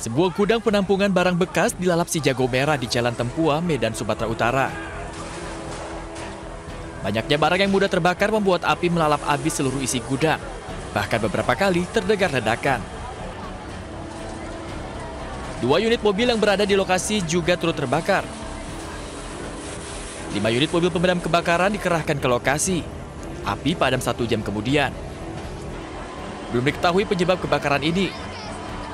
Sebuah gudang penampungan barang bekas dilalap si jago merah di Jalan Tempua, Medan, Sumatera Utara. Banyaknya barang yang mudah terbakar membuat api melalap habis seluruh isi gudang. Bahkan beberapa kali terdengar ledakan. 2 unit mobil yang berada di lokasi juga turut terbakar. 5 unit mobil pemadam kebakaran dikerahkan ke lokasi. Api padam 1 jam kemudian. Belum diketahui penyebab kebakaran ini.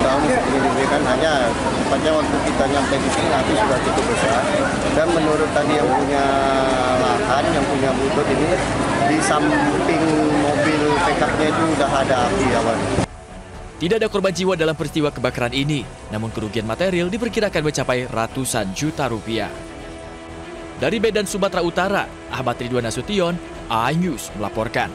Penyelidikan hanya tempatnya waktu kita nyampe di sini api sudah cukup besar. Dan menurut tadi yang punya lahan, yang punya butut ini, di samping mobil pick-up-nya itu sudah ada api awalnya. Tidak ada korban jiwa dalam peristiwa kebakaran ini, namun kerugian material diperkirakan mencapai ratusan juta rupiah. Dari Medan, Sumatera Utara, Ahmad Ridwan Nasution, iNews melaporkan.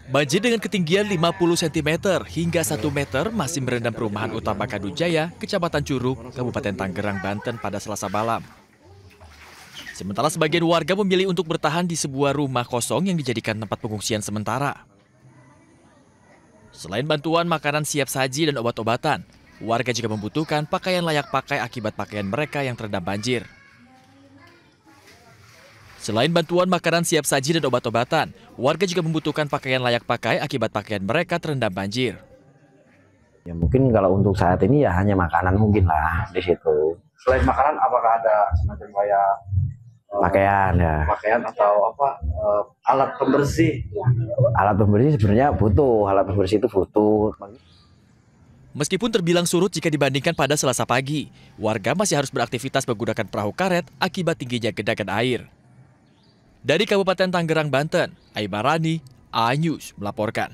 Banjir dengan ketinggian 50 cm hingga 1 meter masih merendam perumahan utama Kadujaya, Kecamatan Curug, Kabupaten Tangerang, Banten pada Selasa malam. Sementara sebagian warga memilih untuk bertahan di sebuah rumah kosong yang dijadikan tempat pengungsian sementara. Selain bantuan makanan siap saji dan obat-obatan, warga juga membutuhkan pakaian layak pakai akibat pakaian mereka yang terendam banjir. Selain bantuan makanan siap saji dan obat-obatan, warga juga membutuhkan pakaian layak pakai akibat pakaian mereka terendam banjir. Ya mungkin kalau untuk saat ini ya hanya makanan mungkin lah di situ. Selain makanan, apakah ada semacam kayak Pakaian ya. pakaian atau apa alat pembersih? Alat pembersih sebenarnya butuh, alat pembersih itu butuh. Meskipun terbilang surut jika dibandingkan pada Selasa pagi, warga masih harus beraktivitas menggunakan perahu karet akibat tingginya genangan air. Dari Kabupaten Tangerang, Banten, Aibarani, iNews melaporkan.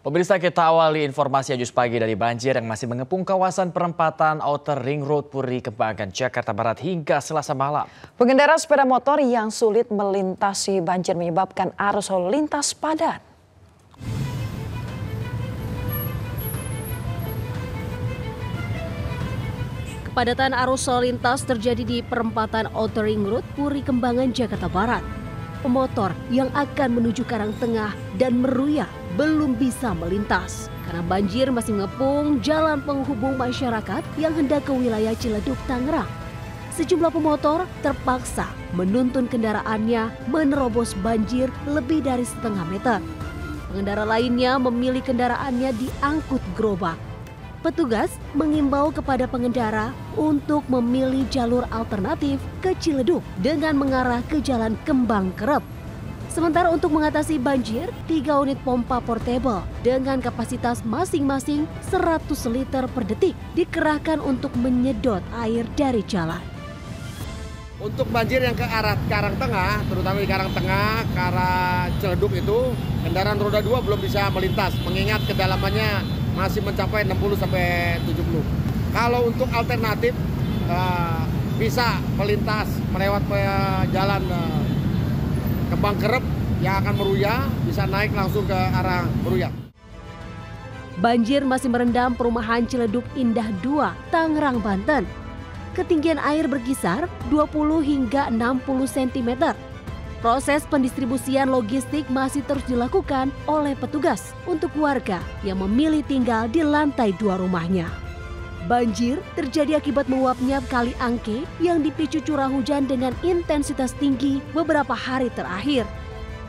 Pemirsa, kita awali informasi iNews pagi dari banjir yang masih mengepung kawasan perempatan Outer Ring Road Puri Kembangan, Jakarta Barat hingga Selasa malam. Pengendara sepeda motor yang sulit melintasi banjir menyebabkan arus lalu lintas padat. Kepadatan arus lalu lintas terjadi di perempatan Outer Ring Road Puri Kembangan, Jakarta Barat. Pemotor yang akan menuju Karangtengah dan Meruya belum bisa melintas karena banjir masih mengepung jalan penghubung masyarakat yang hendak ke wilayah Ciledug, Tangerang. Sejumlah pemotor terpaksa menuntun kendaraannya menerobos banjir lebih dari setengah meter. Pengendara lainnya memilih kendaraannya diangkut gerobak. Petugas mengimbau kepada pengendara untuk memilih jalur alternatif ke Ciledug dengan mengarah ke Jalan Kembang Kerep. Sementara untuk mengatasi banjir, 3 unit pompa portable dengan kapasitas masing-masing 100 liter per detik dikerahkan untuk menyedot air dari jalan. Untuk banjir yang ke arah Karangtengah, terutama di Karangtengah, ke arah Ciledug itu, kendaraan roda 2 belum bisa melintas, mengingat kedalamannya masih mencapai 60-70. Kalau untuk alternatif, bisa melintas melewat jalan Kembang Kerep yang akan Meruya, bisa naik langsung ke arah Meruya. Banjir masih merendam perumahan Ciledug Indah 2, Tangerang, Banten. Ketinggian air berkisar 20 hingga 60 cm. Proses pendistribusian logistik masih terus dilakukan oleh petugas untuk warga yang memilih tinggal di lantai 2 rumahnya. Banjir terjadi akibat meluapnya Kali Angke yang dipicu curah hujan dengan intensitas tinggi beberapa hari terakhir.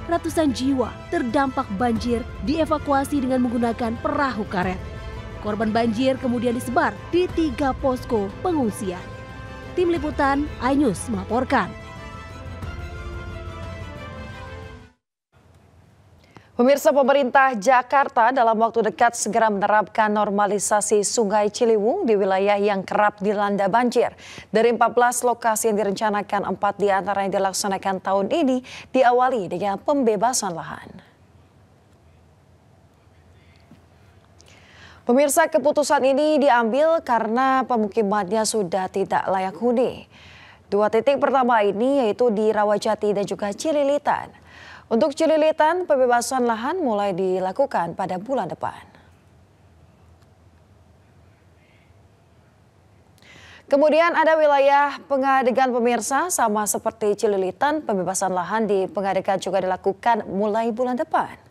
Ratusan jiwa terdampak banjir dievakuasi dengan menggunakan perahu karet. Korban banjir kemudian disebar di 3 posko pengungsian. Tim Liputan iNews melaporkan. Pemirsa, pemerintah Jakarta dalam waktu dekat segera menerapkan normalisasi Sungai Ciliwung di wilayah yang kerap dilanda banjir. Dari 14 lokasi yang direncanakan, 4 diantaranya dilaksanakan tahun ini diawali dengan pembebasan lahan. Pemirsa, keputusan ini diambil karena pemukimannya sudah tidak layak huni. 2 titik pertama ini yaitu di Rawajati dan juga Cililitan. Untuk Cililitan, pembebasan lahan mulai dilakukan pada bulan depan. Kemudian ada wilayah Pengadegan pemirsa, sama seperti Cililitan, pembebasan lahan di Pengadegan juga dilakukan mulai bulan depan.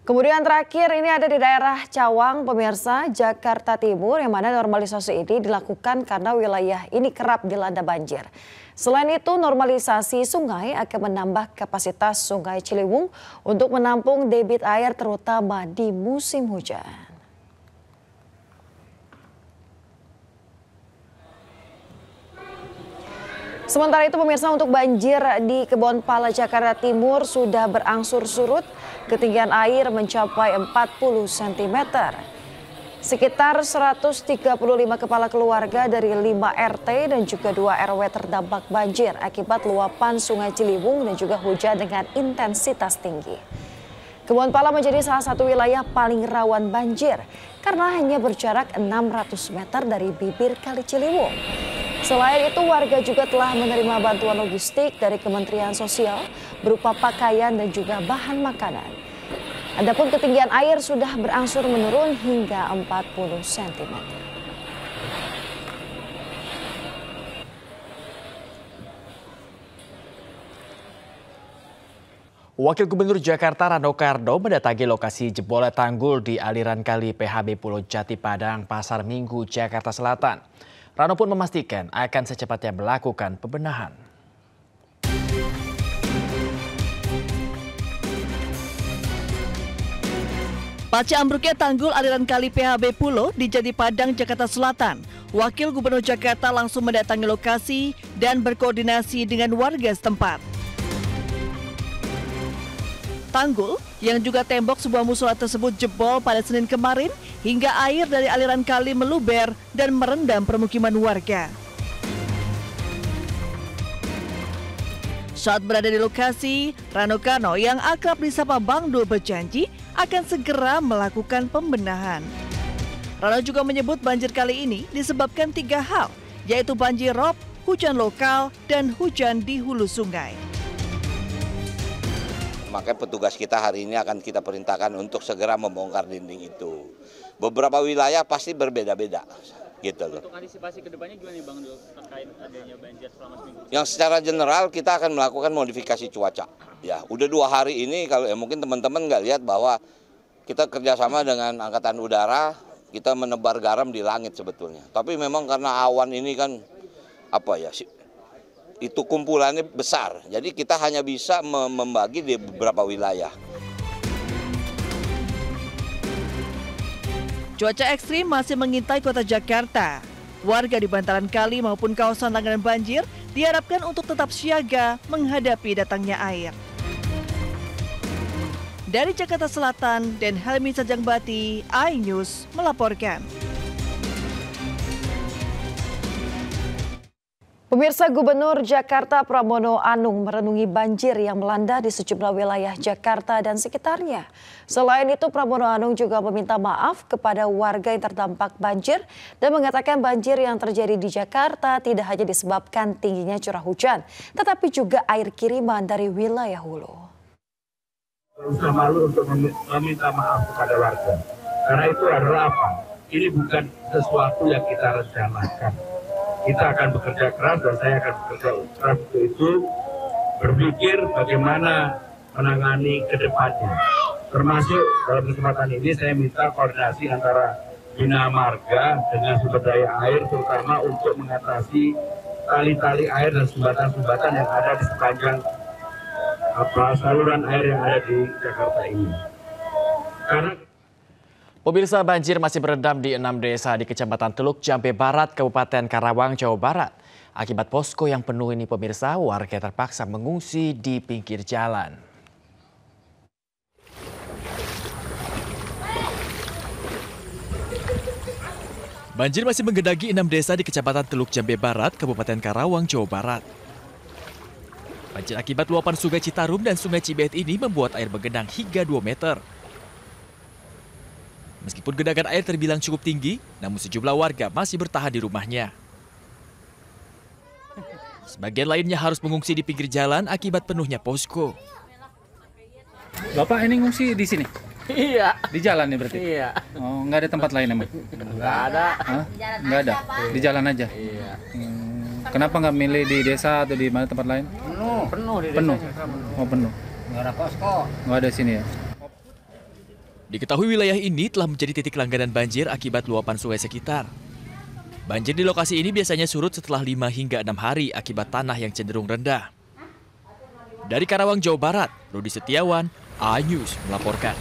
Kemudian terakhir ini ada di daerah Cawang, pemirsa, Jakarta Timur, yang mana normalisasi ini dilakukan karena wilayah ini kerap dilanda banjir. Selain itu, normalisasi sungai akan menambah kapasitas Sungai Ciliwung untuk menampung debit air terutama di musim hujan. Sementara itu pemirsa, untuk banjir di Kebonpala Jakarta Timur sudah berangsur surut, ketinggian air mencapai 40 cm. Sekitar 135 kepala keluarga dari 5 RT dan juga 2 RW terdampak banjir akibat luapan Sungai Ciliwung dan juga hujan dengan intensitas tinggi. Kebonpala menjadi salah satu wilayah paling rawan banjir karena hanya berjarak 600 meter dari bibir Kali Ciliwung. Selain itu, warga juga telah menerima bantuan logistik dari Kementerian Sosial berupa pakaian dan juga bahan makanan. Adapun ketinggian air sudah berangsur menurun hingga 40 cm. Wakil Gubernur Jakarta Rano Karno mendatangi lokasi jebolnya tanggul di aliran kali PHB Pulau Jati Padang, Pasar Minggu, Jakarta Selatan. Rano pun memastikan akan secepatnya melakukan pembenahan. Pasca ambruknya tanggul aliran kali PHB Pulau di Jati Padang, Jakarta Selatan, Wakil Gubernur Jakarta langsung mendatangi lokasi dan berkoordinasi dengan warga setempat. Tanggul yang juga tembok sebuah musola tersebut jebol pada Senin kemarin hingga air dari aliran kali meluber dan merendam permukiman warga. Saat berada di lokasi, Rano Karno yang akrab disapa Bang Dul berjanji akan segera melakukan pembenahan. Rano juga menyebut banjir kali ini disebabkan 3 hal, yaitu banjir rob, hujan lokal, dan hujan di hulu sungai. Makanya petugas kita hari ini akan kita perintahkan untuk segera membongkar dinding itu. Beberapa wilayah pasti berbeda-beda, gitu loh. Untuk antisipasi kedepannya gimana Bang Dul terkait adanya banjir selama seminggu? Yang secara general kita akan melakukan modifikasi cuaca. Ya, udah 2 hari ini kalau mungkin teman-teman nggak lihat bahwa kita kerjasama dengan Angkatan Udara, kita menebar garam di langit sebetulnya. Tapi memang karena awan ini kan itu kumpulannya besar, jadi kita hanya bisa membagi di beberapa wilayah. Cuaca ekstrim masih mengintai kota Jakarta. Warga di bantaran kali maupun kawasan langganan banjir diharapkan untuk tetap siaga menghadapi datangnya air. Dari Jakarta Selatan, Den Helmi Sajangbati, iNews melaporkan. Pemirsa, Gubernur Jakarta Pramono Anung merenungi banjir yang melanda di sejumlah wilayah Jakarta dan sekitarnya. Selain itu, Pramono Anung juga meminta maaf kepada warga yang terdampak banjir dan mengatakan banjir yang terjadi di Jakarta tidak hanya disebabkan tingginya curah hujan, tetapi juga air kiriman dari wilayah hulu. Usah malu untuk meminta maaf kepada warga, karena itu adalah apa? Ini bukan sesuatu yang kita rencanakan. Kita akan bekerja keras dan saya akan bekerja keras untuk itu, berpikir bagaimana menangani ke depannya. Termasuk dalam kesempatan ini saya minta koordinasi antara Bina Marga dengan sumber daya air, terutama untuk mengatasi tali-tali air dan sumbatan-sumbatan yang ada di sepanjang saluran air yang ada di Jakarta ini. Pemirsa, banjir masih berendam di 6 desa di Kecamatan Teluk Jambe Barat, Kabupaten Karawang, Jawa Barat. Akibat posko yang penuh ini, pemirsa, warga terpaksa mengungsi di pinggir jalan. Banjir masih menggenangi 6 desa di Kecamatan Teluk Jambe Barat, Kabupaten Karawang, Jawa Barat. Banjir akibat luapan Sungai Citarum dan Sungai Cibeet ini membuat air menggenang hingga 2 meter. Meskipun genangan air terbilang cukup tinggi, namun sejumlah warga masih bertahan di rumahnya. Sebagian lainnya harus mengungsi di pinggir jalan akibat penuhnya posko. Bapak ini ngungsi di sini? Iya. Di jalan nih berarti? Iya. Oh, nggak ada tempat lain emang? Nggak ada. Hah? Nggak ada? Di jalan aja? Iya. Kenapa nggak milih di desa atau di mana tempat lain? Penuh di Penuh? desa. Oh, penuh. Nggak ada posko. Nggak ada sini ya? Diketahui wilayah ini telah menjadi titik langganan banjir akibat luapan sungai sekitar. Banjir di lokasi ini biasanya surut setelah 5 hingga 6 hari akibat tanah yang cenderung rendah. Dari Karawang, Jawa Barat, Rudi Setiawan, iNews melaporkan.